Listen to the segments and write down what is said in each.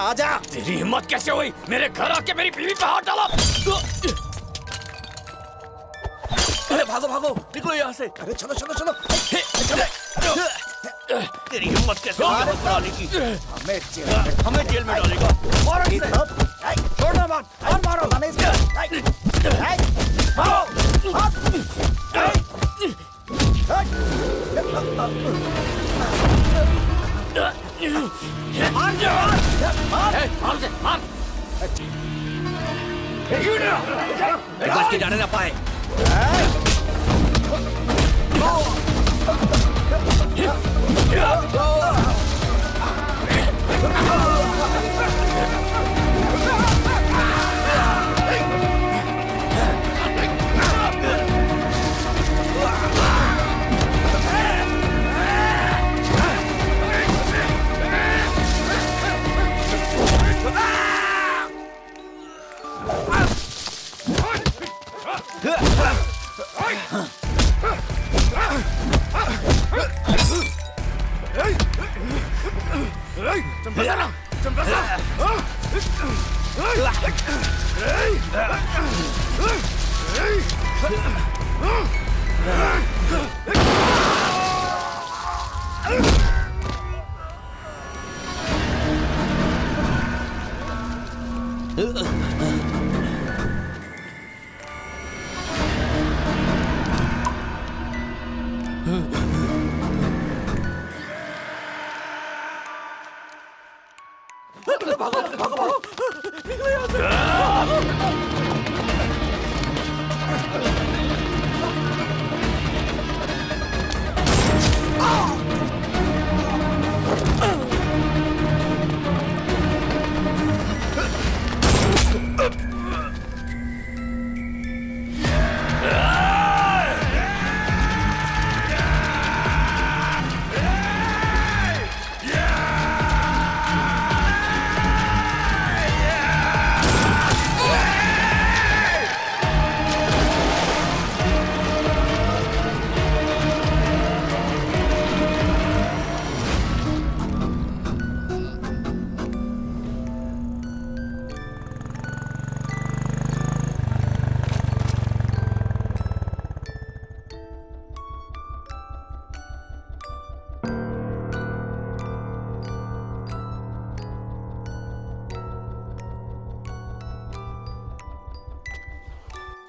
आजा। तेरी हिम्मत कैसे हुई मेरे घर आके मेरी बीवी पे हाथ डाला? अरे भागो भागो, निकलो यहाँ से। अरे चलो चलो चलो। तेरी हिम्मत कैसे हुई हमें डालने की? हमें जेल में डालेगा। मारो इसे। छोड़ना मत। और मारो। मारो। मार से मार। बच के जाने ना पाए।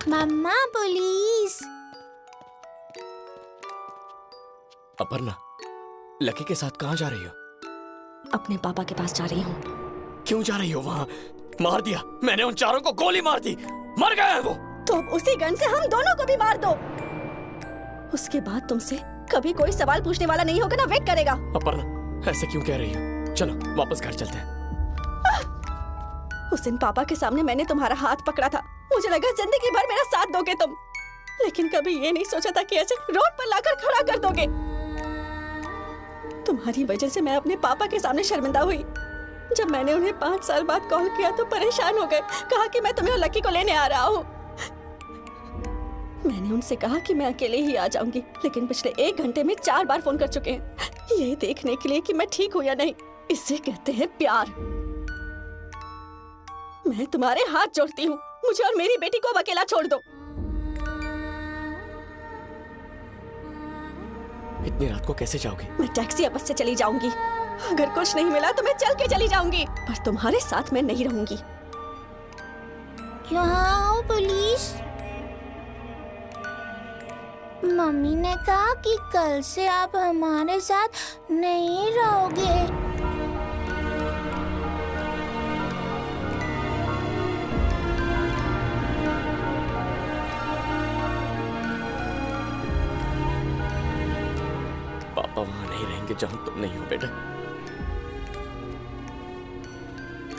मम्मा पुलिस। अपर्णा, लकी के साथ कहाँ जा रही हो? अपने पापा के पास जा रही हूँ। क्यों जा रही हो वहाँ? मार दिया मैंने उन चारों को, गोली मार दी, मर गए हैं वो। तो अब उसी गन से हम दोनों को भी मार दो। उसके बाद तुमसे कभी कोई सवाल पूछने वाला नहीं होगा ना, वेट करेगा। अपर्णा, ऐसे क्यों कह रही हो? चलो वापस घर चलते हैं। उस दिन पापा के सामने मैंने तुम्हारा हाथ पकड़ा था, मुझे लगा जिंदगी भर मेरा साथ दोगे तुम, लेकिन कभी ये नहीं सोचा था कि ऐसे रोड पर लाकर खड़ा कर दोगे। तुम्हारी वजह से मैं अपने पापा के सामने शर्मिंदा हुई। जब मैंने उन्हें 5 साल बाद कॉल किया तो परेशान हो गए, कहा कि मैं तुम्हें और लकी को लेने आ रहा हूँ। मैंने उनसे कहा कि मैं अकेले ही आ जाऊंगी, लेकिन पिछले 1 घंटे में 4 बार फोन कर चुके हैं, ये देखने के लिए कि मैं ठीक हूँ या नहीं। इसे कहते हैं प्यार। मैं तुम्हारे हाथ जोड़ती हूँ, मुझे और मेरी बेटी को अब अकेला छोड़ दो। इतनी रात को कैसे जाओगी? मैं टैक्सी या बस से चली जाऊंगी। अगर कुछ नहीं मिला तो मैं चल के चली जाऊंगी, पर तुम्हारे साथ मैं नहीं रहूंगी। क्यों आओ पुलिस? मम्मी ने कहा कि कल से आप हमारे साथ नहीं रहोगे। पापा वहां नहीं रहेंगे जहां तुम नहीं हो बेटा।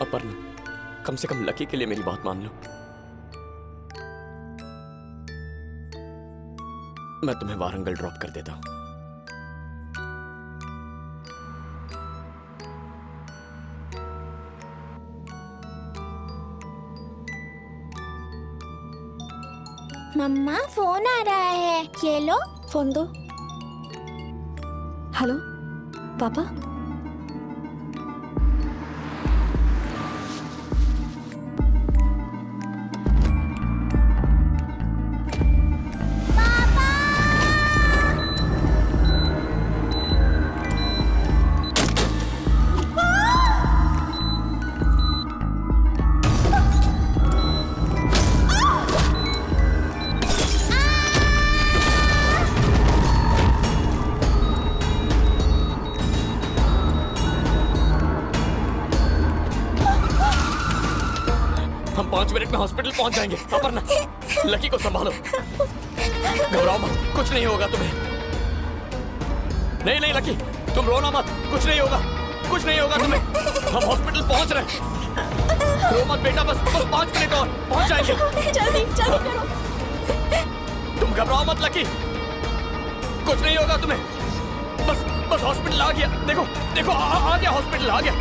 अपर्णा, कम से कम लकी के लिए मेरी बात मान लो। मैं तुम्हें वारंगल ड्रॉप कर देता हूं। मम्मा फोन आ रहा है, ये लो। फोन दो। हेलो पापा। हम 5 मिनट में हॉस्पिटल पहुंच जाएंगे। अपर्णा, लकी को संभालो। घबराओ मत, कुछ नहीं होगा तुम्हें। नहीं नहीं लकी, तुम रोना मत, कुछ नहीं होगा, कुछ नहीं होगा तुम्हें। हम हॉस्पिटल पहुंच रहे हैं। रो मत बेटा, बस 5 मिनट और पहुंच जाएंगे। जल्दी जल्दी करो। तुम घबराओ मत लकी, कुछ नहीं होगा तुम्हें। बस हॉस्पिटल आ गया। देखो देखो, आ गया, हॉस्पिटल आ गया।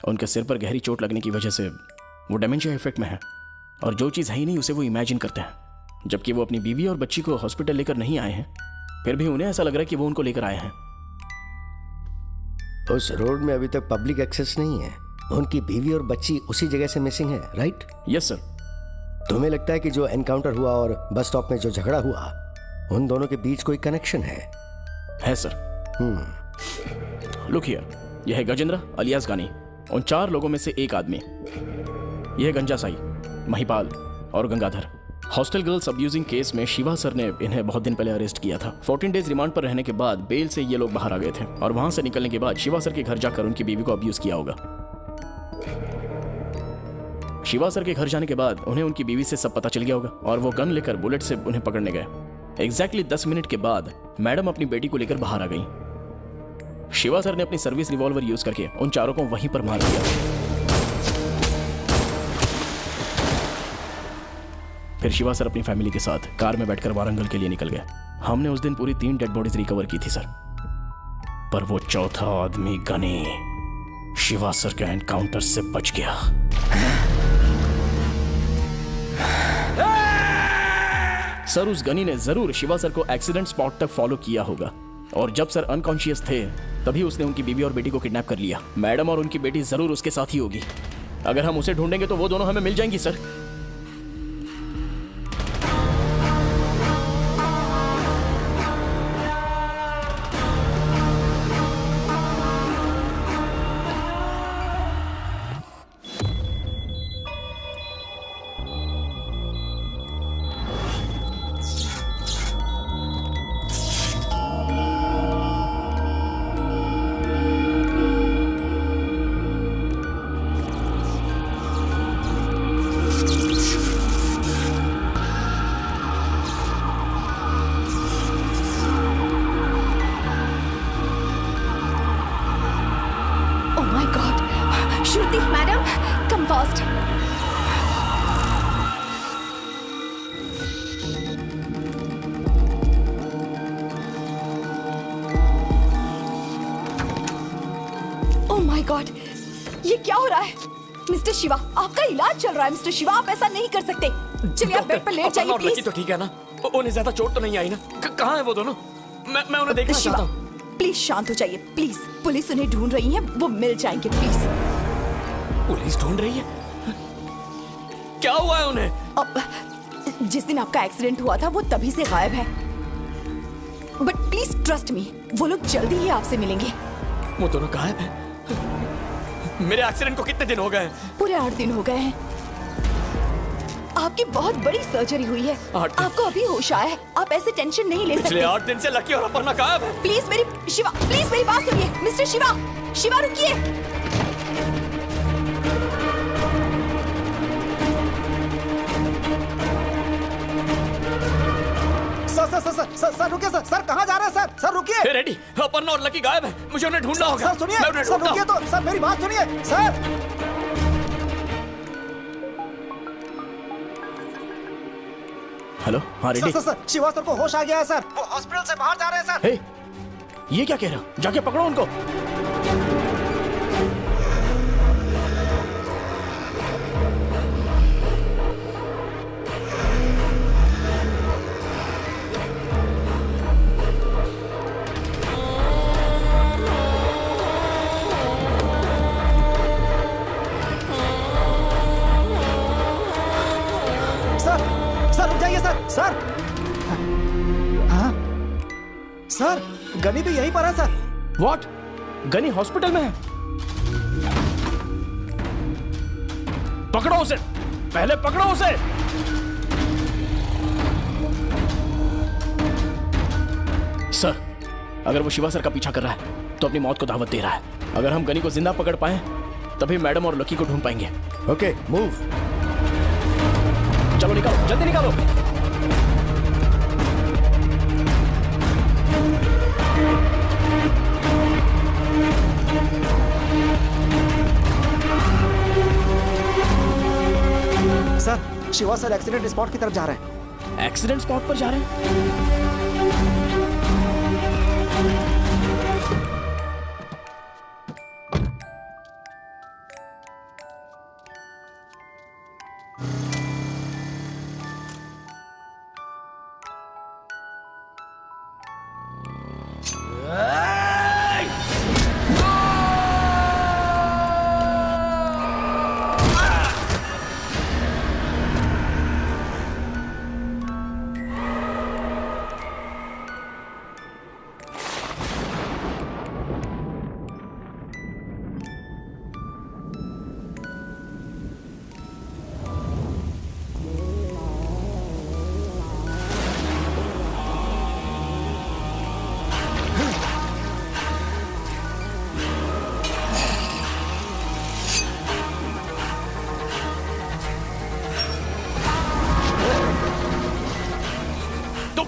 उनके सिर पर गहरी चोट लगने की वजह से वो डेमेंशिया इफेक्ट में है और जो चीज़ है ही नहीं उसे वो इमेजिन करते हैं। जबकि वो अपनी बीवी और बच्ची को हॉस्पिटल लेकर नहीं आए हैं, फिर भी उन्हें ऐसा लग रहा है कि वो उनको लेकर आए हैं। उस रोड में अभी तक पब्लिक एक्सेस नहीं है। उनकी बीवी और बच्ची उसी जगह से मिसिंग है, राइट? Yes sir. तुम्हें लगता है कि जो एनकाउंटर हुआ और बस स्टॉप में जो झगड़ा हुआ, उन दोनों के बीच कोई कनेक्शन है सर। लुक हियर, यह है गजेंद्र अलियास गानी, उन 4 लोगों में से एक आदमी। यह गंजा साई, महिपाल और Gangadhar. Hostel girls abusing case में शिवा सर ने इन्हें बहुत दिन पहले अरेस्ट किया था। 14 डेज रिमांड पर रहने के बाद बेल से ये लोग बाहर आ गए थे और वहां से निकलने के बाद शिवा सर के घर जाकर उनकी बीवी को अब्यूज किया होगा। शिवा सर के घर जाने के बाद उन्हें उनकी बीवी से सब पता चल गया होगा और वो गन लेकर बुलेट से उन्हें पकड़ने गए। एग्जैक्टली 10 मिनट के बाद मैडम अपनी बेटी को लेकर बाहर आ गई। शिवा सर ने अपनी सर्विस रिवॉल्वर यूज करके उन 4 को वहीं पर मार दिया। फिर शिवा सर अपनी फैमिली के साथ कार में बैठकर वारंगल के लिए निकल गए। हमने उस दिन पूरी 3 डेड बॉडीज रिकवर की थी सर, पर वो चौथा आदमी गनी शिवा सर के एनकाउंटर से बच गया। सर उस गनी ने जरूर शिवा सर को एक्सीडेंट स्पॉट तक फॉलो किया होगा और जब सर अनकॉन्शियस थे तभी उसने उनकी बीवी और बेटी को किडनैप कर लिया। मैडम और उनकी बेटी जरूर उसके साथ ही होगी। अगर हम उसे ढूंढेंगे तो वो दोनों हमें मिल जाएंगी सर। गॉड, ये क्या हो रहा है? मिस्टर शिवा, आपका इलाज चल रहा है। मिस्टर शिवा, आप ऐसा नहीं कर सकते। चलिए आप बेड पर लेट जाइए प्लीज। तो ठीक है ना? उन्हें ज्यादा चोट तो नहीं आई ना? कहाँ है वो दोनों? मैं उन्हें देखना चाहता हूँ। प्लीज शांत हो जाइए प्लीज। पुलिस उन्हें ढूंढ रही है, वो मिल जाएंगे प्लीज। पुलिस ढूंढ रही है? क्या हुआ है उन्हें? जिस दिन आपका एक्सीडेंट हुआ था वो तभी से गायब है। बट प्लीज ट्रस्ट मी, वो लोग जल्दी ही आपसे मिलेंगे। वो दोनों गायब हैं? मेरे एक्सीडेंट को कितने दिन हो गए? पूरे 8 दिन हो गए हैं। आपकी बहुत बड़ी सर्जरी हुई है, आपको अभी होश आया है। आप ऐसे टेंशन नहीं ले सकते। पिछले 8 दिन से लकी और अपर्णा गायब है। प्लीज मेरी बात सुनिए। मिस्टर शिवा, शिवा रुकिए। सर रुकिए सर कहाँ जा रहे हैं सर रुकिए। रेडी, अपर्णा और लकी गायब है, मुझे उन्हें ढूंढना होगा। सर सुनिए, सर रुकिए तो, सर मेरी बात सुनिए सर। हेलो, हाँ रेडी। सर शिवा सर को होश आ गया है सर, वो हॉस्पिटल से बाहर जा रहे हैं सर। हे, ये क्या कह रहा? जाके पकड़ो उनको। सर रुक जाइए सर। सर हाँ सर, गनी भी यहीं पर है सर। व्हाट? गनी हॉस्पिटल में है? पकड़ो उसे, पहले पकड़ो उसे। सर, अगर वो शिवा सर का पीछा कर रहा है तो अपनी मौत को दावत दे रहा है। अगर हम गनी को जिंदा पकड़ पाए तभी मैडम और लकी को ढूंढ पाएंगे। Okay, move. चलो निकालो, जल्दी निकालो। Sir, Shiva sir accident spot की तरफ जा रहे हैं। एक्सीडेंट स्पॉट पर जा रहे हैं?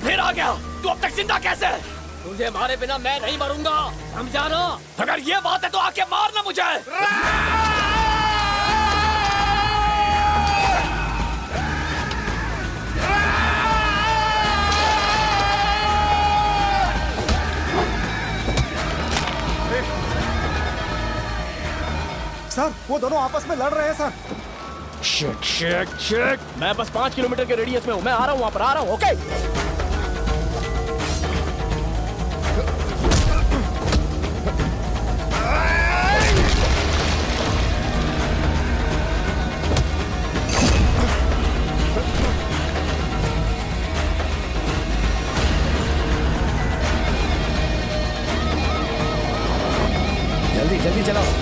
फिर आ गया। तू अब तक जिंदा कैसे है? तुझे मारे बिना मैं नहीं मरूंगा, समझा ना? अगर ये बात है तो आके मारना मुझे। सर, वो दोनों आपस में लड़ रहे हैं सर। शिट शिट शिट, मैं बस 5 किलोमीटर के रेडियस में हूं। मैं आ रहा हूं, वहां पर आ रहा हूं। ओके, जल्दी जल्दी चलाओ।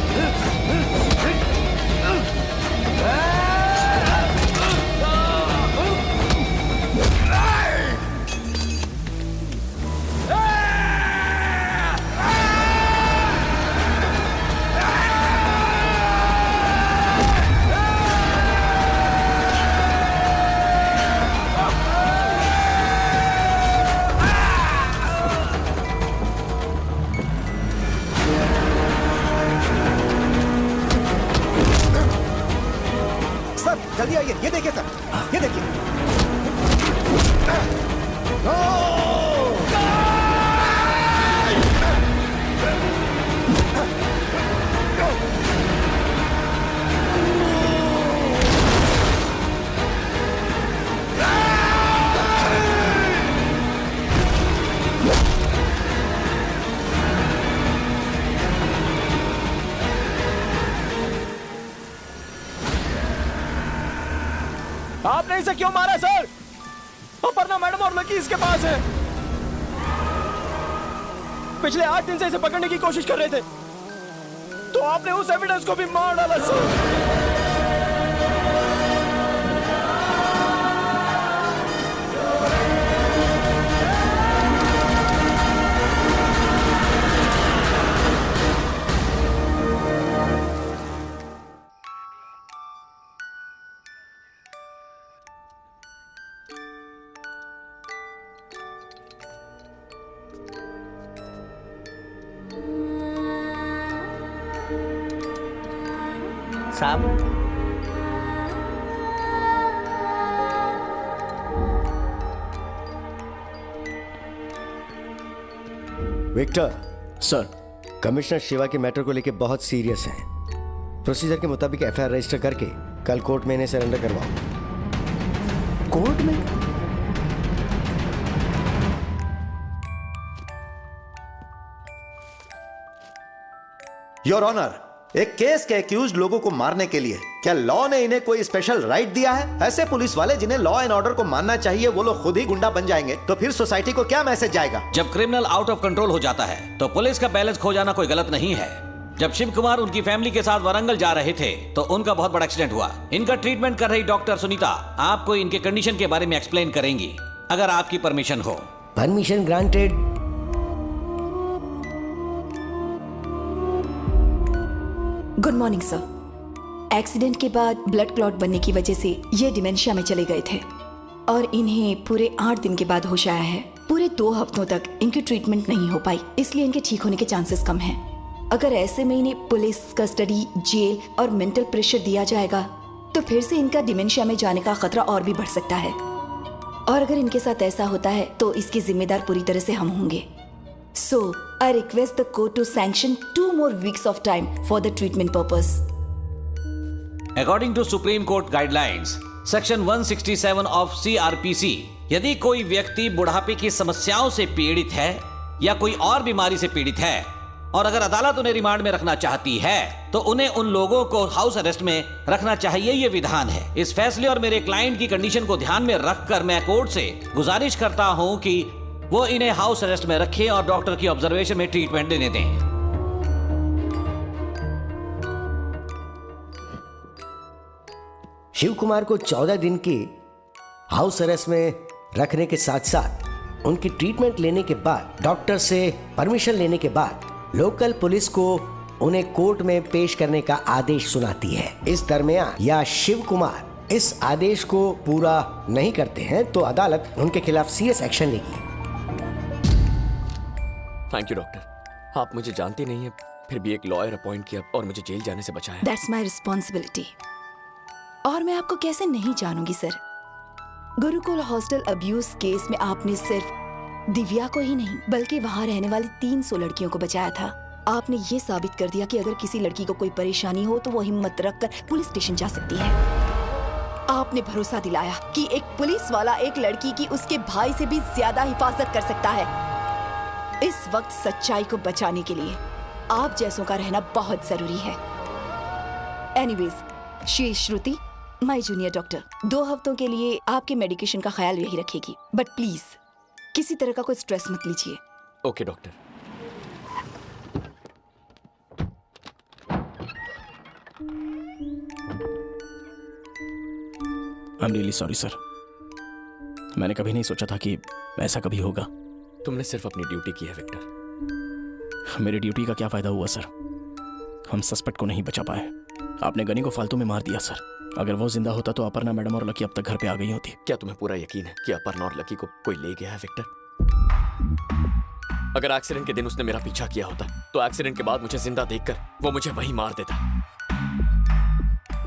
सर, जल्दी आइए। ये देखिए सर, ये देखिए। आपने इसे क्यों मारा सर? अपर्णा मैडम और लकी इसके पास है। पिछले 8 दिन से इसे पकड़ने की कोशिश कर रहे थे, तो आपने उस एविडेंस को भी मार डाला सर। साहब, विक्टर, सर, कमिश्नर शिवा के मैटर को लेकर बहुत सीरियस हैं। प्रोसीजर के मुताबिक एफआईआर रजिस्टर करके कल कोर्ट में इन्हें सरेंडर करवाओ। कोर्ट में? योर ऑनर, एक केस के एक्यूज लोगों को मारने के लिए क्या लॉ ने इन्हें कोई स्पेशल राइट दिया है? ऐसे पुलिस वाले जिन्हें लॉ एंड ऑर्डर को मानना चाहिए, वो लोग खुद ही गुंडा बन जाएंगे, तो फिर सोसाइटी को क्या मैसेज जाएगा? जब क्रिमिनल आउट ऑफ कंट्रोल हो जाता है तो पुलिस का बैलेंस खो जाना कोई गलत नहीं है। जब शिव कुमार उनकी फैमिली के साथ वारंगल जा रहे थे तो उनका बहुत बड़ा एक्सीडेंट हुआ। इनका ट्रीटमेंट कर रही डॉक्टर सुनीता आपको इनके कंडीशन के बारे में एक्सप्लेन करेंगी, अगर आपकी परमिशन हो। Permission granted. Good morning sir. Accident के बाद ब्लड क्लॉट बनने की वजह से ये डिमेंशिया में चले गए थे और इन्हें पूरे 8 दिन के बाद होश आया है। पूरे 2 हफ्तों तक इनकी ट्रीटमेंट नहीं हो पाई, इसलिए इनके ठीक होने के चांसेस कम हैं। अगर ऐसे में इन्हें पुलिस कस्टडी, जेल और मेंटल प्रेशर दिया जाएगा तो फिर से इनका डिमेंशिया में जाने का खतरा और भी बढ़ सकता है। और अगर इनके साथ ऐसा होता है तो इसकी जिम्मेदार पूरी तरह से हम होंगे। So, I request the court to sanction 2 more weeks of time for the treatment purpose. According to Supreme Court guidelines, Section 167 of CRPC, यदि कोई व्यक्ति बुढ़ापे की समस्याओं से पीड़ित है या कोई और बीमारी से पीड़ित है और अगर अदालत उन्हें रिमांड में रखना चाहती है तो उन्हें उन लोगों को हाउस अरेस्ट में रखना चाहिए, ये विधान है। इस फैसले और मेरे क्लाइंट की कंडीशन को ध्यान में रखकर मैं कोर्ट से गुजारिश करता हूं कि वो इन्हें हाउस अरेस्ट में रखें और डॉक्टर की ऑब्जर्वेशन में ट्रीटमेंट देने दें। शिव कुमार को 14 दिन की हाउस अरेस्ट में रखने के साथ साथ उनकी ट्रीटमेंट लेने के बाद, डॉक्टर से परमिशन लेने के बाद लोकल पुलिस को उन्हें कोर्ट में पेश करने का आदेश सुनाती है। इस दरमियान या शिव कुमार इस आदेश को पूरा नहीं करते हैं तो अदालत उनके खिलाफ सीरियस एक्शन लेगी। थैंक यू डॉक्टर, आप मुझे जानते नहीं हैं, फिर भी एक लॉयर अपॉइंट किया और मुझे जेल जाने से बचाया। That's my responsibility. और मैं आपको कैसे नहीं जानूंगी sir. Gurukul hostel abuse case में आपने सिर्फ दिव्या को ही नहीं बल्कि वहां रहने वाली 300 लड़कियों को बचाया था। आपने ये साबित कर दिया कि अगर किसी लड़की को कोई परेशानी हो तो वो हिम्मत रखकर पुलिस स्टेशन जा सकती है। आपने भरोसा दिलाया कि एक पुलिस वाला एक लड़की की उसके भाई से भी ज्यादा हिफाजत कर सकता है। इस वक्त सच्चाई को बचाने के लिए आप जैसों का रहना बहुत जरूरी है। Anyways, she is Shruti, my junior doctor. 2 हफ्तों के लिए आपके मेडिकेशन का ख्याल यही रखेगी, बट प्लीज किसी तरह का कोई स्ट्रेस मत लीजिए। Okay doctor. I am really sorry sir. मैंने कभी नहीं सोचा था कि ऐसा कभी होगा। तुमने सिर्फ अपनी ड्यूटी की है विक्टर। मेरी ड्यूटी का क्या फायदा हुआ सर? हम सस्पेक्ट को नहीं बचा पाए। आपने गनी को फालतू में मार दिया सर। अगर वो जिंदा होता तो अपर्णा मैडम और लकी अब तक घर पे आ गई होती। क्या तुम्हें पूरा यकीन है कि अपर्णा और लकी को कोई ले गया है विक्टर? अगर एक्सीडेंट के दिन उसने मेरा पीछा किया होता तो एक्सीडेंट के बाद मुझे जिंदा देखकर वो मुझे वहीं मार देता,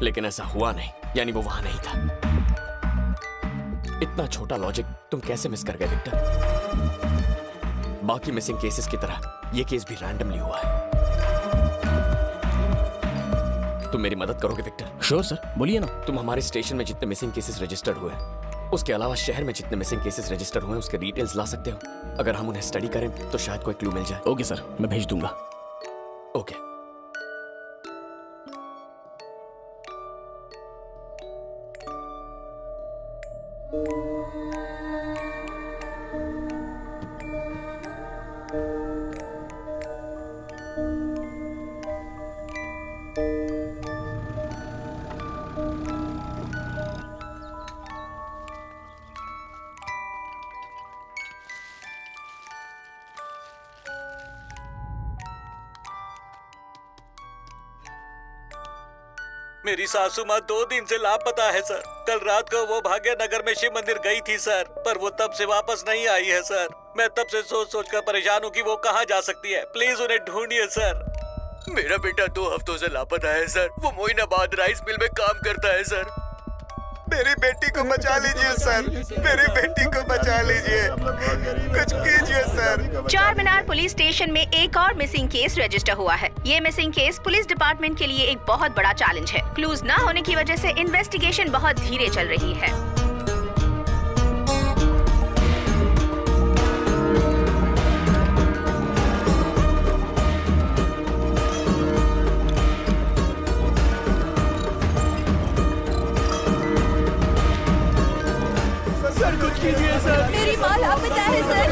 लेकिन ऐसा हुआ नहीं, यानी वो वहां नहीं था। इतना छोटा लॉजिक तुम कैसे मिस कर गए विक्टर? बाकी मिसिंग केसेस की तरह ये केस भी रैंडमली हुआ है। तुम मेरी मदद करोगे विक्टर? श्योर सर, बोलिए ना। तुम हमारे स्टेशन में जितने मिसिंग केसेस रजिस्टर्ड हुए उसके अलावा शहर में जितने मिसिंग केसेस रजिस्टर हुए उसके डिटेल्स ला सकते हो। अगर हम उन्हें स्टडी करें तो शायद कोई क्लू मिल जाए। ओके सर, मैं भेज दूंगा। ओके। मेरी सासू माँ 2 दिन से लापता है सर। कल रात को वो भाग्य नगर में शिव मंदिर गई थी सर, पर वो तब से वापस नहीं आई है सर। मैं तब से सोच सोच कर परेशान हूँ कि वो कहाँ जा सकती है। प्लीज उन्हें ढूंढिए सर। मेरा बेटा 2 हफ्तों से लापता है सर। वो मोइनाबाद राइस मिल में काम करता है सर। मेरी बेटी को बचा लीजिए सर, मेरी बेटी को बचा लीजिए, कुछ कीजिए सर। चार मीनार पुलिस स्टेशन में एक और मिसिंग केस रजिस्टर हुआ है। ये मिसिंग केस पुलिस डिपार्टमेंट के लिए एक बहुत बड़ा चैलेंज है। क्लूज ना होने की वजह से इन्वेस्टिगेशन बहुत धीरे चल रही है। मेरी माँ लापता है सर।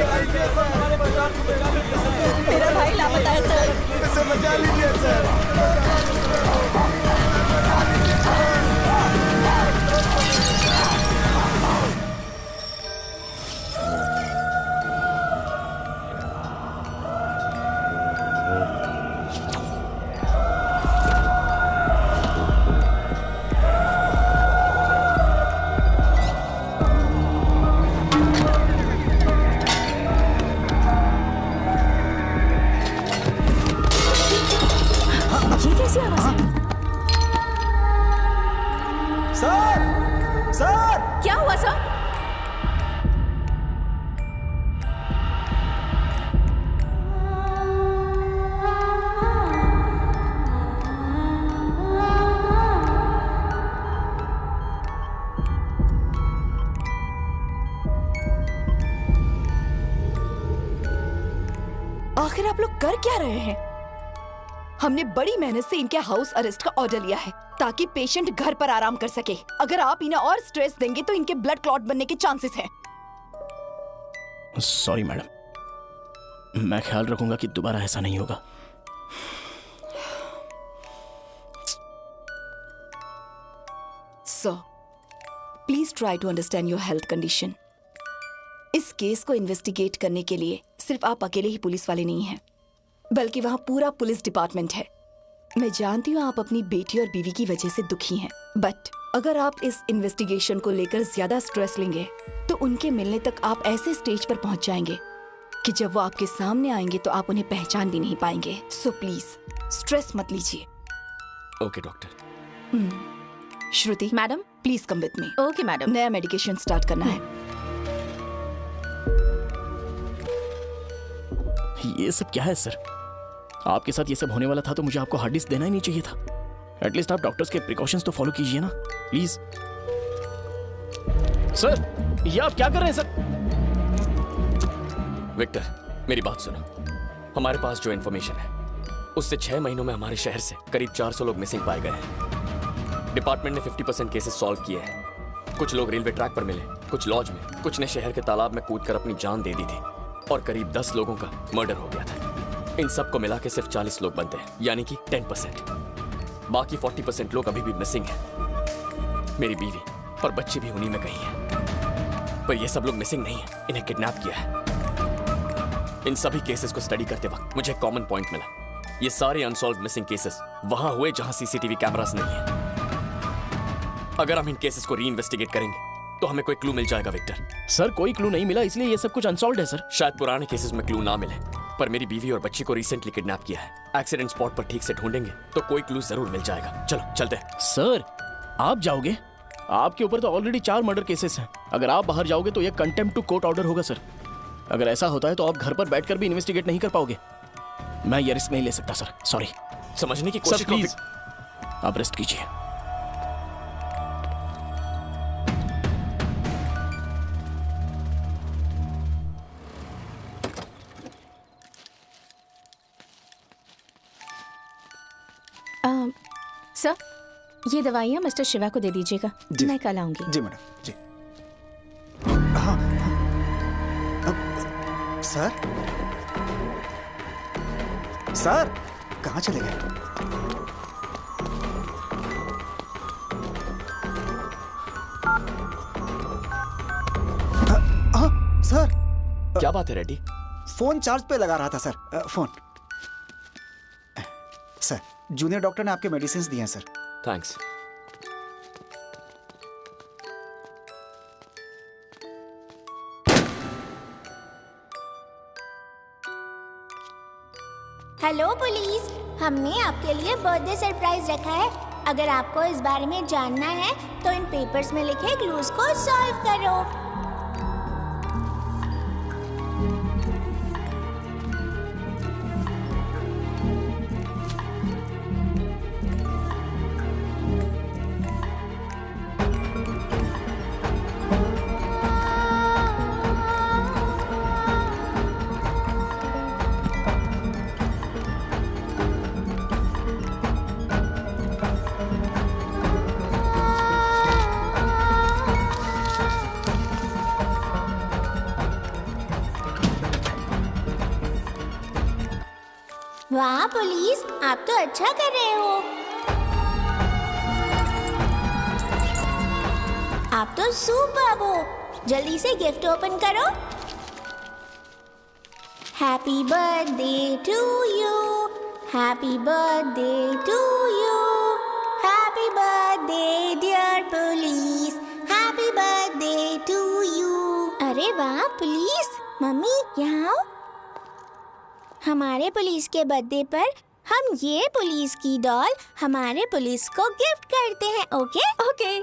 मेरा भाई लापता है सर। इसे बचा लीजिए सर। ये कैसी आवाज है? सर सर क्या हुआ सर? आखिर आप लोग कर क्या रहे हैं? हमने बड़ी मेहनत से इनके हाउस अरेस्ट का ऑर्डर लिया है ताकि पेशेंट घर पर आराम कर सके। अगर आप इन्हें और स्ट्रेस देंगे तो इनके ब्लड क्लॉट बनने के चांसेस हैं। सॉरी मैडम, मैं ख्याल रखूंगा कि दोबारा ऐसा नहीं होगा। Sir, please try to understand your health condition. इस केस को इन्वेस्टिगेट करने के लिए सिर्फ आप अकेले ही पुलिस वाले नहीं हैं, बल्कि वहाँ पूरा पुलिस डिपार्टमेंट है। मैं जानती हूँ आप अपनी बेटी और बीवी की वजह से दुखी हैं, बट अगर आप इस इन्वेस्टिगेशन को लेकर ज्यादा स्ट्रेस लेंगे तो उनके मिलने तक आप ऐसे स्टेज पर पहुंच जाएंगे कि जब वो आपके सामने आएंगे तो आप उन्हें पहचान भी नहीं पाएंगे। सो प्लीज स्ट्रेस मत लीजिए। Okay doctor. Shruti madam, please come with me. Okay madam. नया मेडिकेशन स्टार्ट करना है। ये सब क्या है सर? आपके साथ ये सब होने वाला था तो मुझे आपको हार्ड डिस्क देना ही नहीं चाहिए था। एटलीस्ट आप डॉक्टर्स के प्रिकॉशंस तो फॉलो कीजिए ना प्लीज। सर, ये आप क्या कर रहे हैं सर? विक्टर, मेरी बात सुनो। हमारे पास जो इन्फॉर्मेशन है उससे 6 महीनों में हमारे शहर से करीब 400 लोग मिसिंग पाए गए हैं। डिपार्टमेंट ने 50% केसेस सॉल्व किए हैं। कुछ लोग रेलवे ट्रैक पर मिले, कुछ लॉज में, कुछ ने शहर के तालाब में कूदकर अपनी जान दे दी थी और करीब 10 लोगों का मर्डर हो गया था। इन सब को मिला के सिर्फ 40 लोग बनते हैं, यानी कि 10%। बाकी 40% लोग अभी भी मिसिंग हैं। मेरी बीवी और बच्चे भी उन्हीं में कहीं हैं। पर ये सब लोग मिसिंग नहीं है, इन्हें किडनैप किया है। इन सभी केसेस को स्टडी करते वक्त मुझे एक कॉमन पॉइंट मिला। ये सारे अनसॉल्व मिसिंग केसेस वहां हुए जहां सीसीटीवी कैमरास नहीं है। अगर हम इन केसेस को री इन्वेस्टिगेट करेंगे तो हमें कोई क्लू मिल जाएगा विक्टर। सर, कोई क्लू नहीं मिला, इसलिए ये सब कुछ अनसॉल्व्ड है सर। शायद पुराने केसेस में क्लू ना मिले, पर मेरी बीवी और बच्ची को रिसेंटली किडनैप किया है। एक्सीडेंट स्पॉट पर ठीक से ढूंढेंगे तो कोई क्लू जरूर मिल जाएगा। चलो चलते हैं। सर, आप जाओगे? आपके ऊपर तो ऑलरेडी 4 मर्डर केसेस हैं। अगर आप बाहर जाओगे तो ये कंटेम्प्ट टू कोर्ट ऑर्डर होगा सर। अगर ऐसा होता है तो आप घर पर बैठकर भी इन्वेस्टिगेट नहीं कर पाओगे। मैं ये रिस्क नहीं ले सकता सर, सॉरी। समझने की सर कोशिश प्लीज, आप रेस्ट कीजिए। सर, ये दवाइयाँ मिस्टर शिवा को दे दीजिएगा। मैं कल आऊंगी। जी मैडम जी। हाँ, सर सर कहाँ चले गए? सर क्या बात है रेड्डी? फोन चार्ज पे लगा रहा था sir. Phone sir, junior doctor ने आपके मेडिसिन दिए हैं सर। थैंक्स। हेलो पुलिस, हमने आपके लिए बर्थडे सरप्राइज रखा है। अगर आपको इस बारे में जानना है तो इन पेपर्स में लिखे क्लूज को सॉल्व करो। वाह पुलिस, आप तो अच्छा कर रहे हो। आप तो सुपर्ब हो। जल्दी से गिफ्ट ओपन करो। Happy birthday to you, happy birthday to you, happy birthday dear police, happy birthday to you. अरे वाह पुलिस, मम्मी यहाँ आओ। हमारे पुलिस के बर्थडे पर हम ये पुलिस की डॉल हमारे पुलिस को गिफ्ट करते हैं। Okay okay.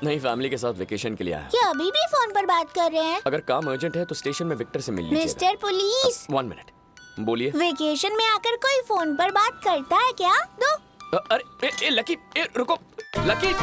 नहीं, फैमिली के साथ वेकेशन के लिए आया। क्या अभी भी फोन पर बात कर रहे हैं? अगर काम अर्जेंट है तो स्टेशन में विक्टर से मिल लीजिएगा। मिस्टर पुलिस, 1 मिनट, बोलिए। वेकेशन में आकर कोई फोन पर बात करता है क्या? दो। अरे लकी, रुको लकी।